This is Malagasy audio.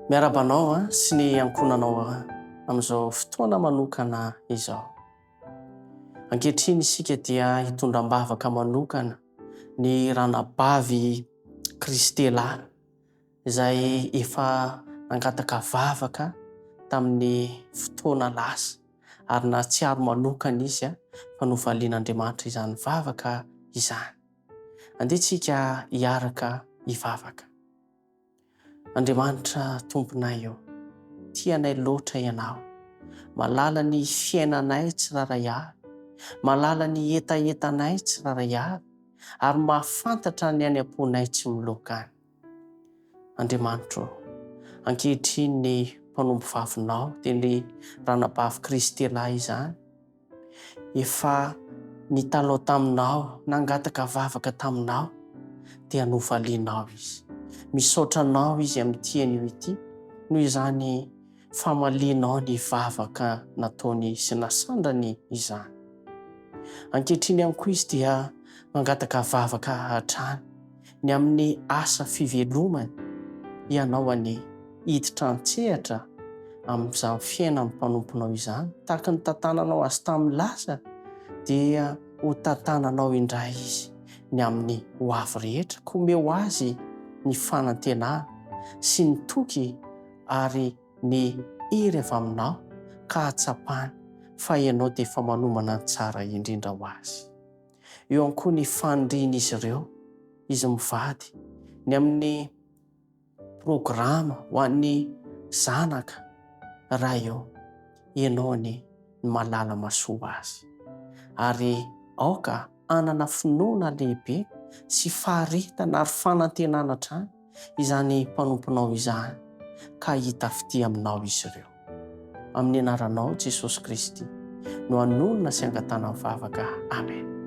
Miarabanao sy ny ankonanao amin'izao fotoana manokana izao. Ankehitriny isika dia hitondram-bavaka manokana ny ranabavy Kristelahy izay efa nangataka vavaka tamin'ny fotoana lasa ary nahatsiaro manokana izy fa novalian'Andriamanitra izany vavaka izany. Andehantsika hiaraka hivavaka. Andriamanitra tomponay io, tianay loatra ianao, malala ny fiainanay tsiraray avy, malala ny etaetanay tsiraray avy, ary mahafantatra ny any am-ponay tsy miloka any. Andriamanitra, ankehitriny ny mpanompo vavinao dia ny ranabavy Kristelahy izany, efa nitalao taminao, nangataka vavaka taminao, dia novalianao izy. Misaotra anao izy amin'ity anio ity, noho izany famalianao ny vavaka nataony sy nasandrany izany. Ankehitriny ihany koa izy dia mangataka vavaka hatrany ny amin'ny asa fivelomany, ianao any hiditra an-tsehatra amin'izany fiainan'ny mpanomponao izany. Tahaka ny tantananao azy tamin'ny lasa dia ho tantananao indray izy ny amin'ny ho avy rehetra, komeo azy ny fanantenana sy ny toky ary ny hery avy aminao ka hatsapany fa ianao dia efa manomana ny tsara indrindra ho azy. Eo ihany koa ny fanirian'izy ireo izy mivady ny amin'ny programa ho an'ny zanaka raha eo, ianao ny malala masoa azy ary aoka anana finoana lehibe sy faharetana ary fanantenana hatrany izany mpanomponao izany, ka hitafity aminao izy ireo. Amin'ny anaranao Jesosy Kristy no hanonona sy angatana vavaka. Amen.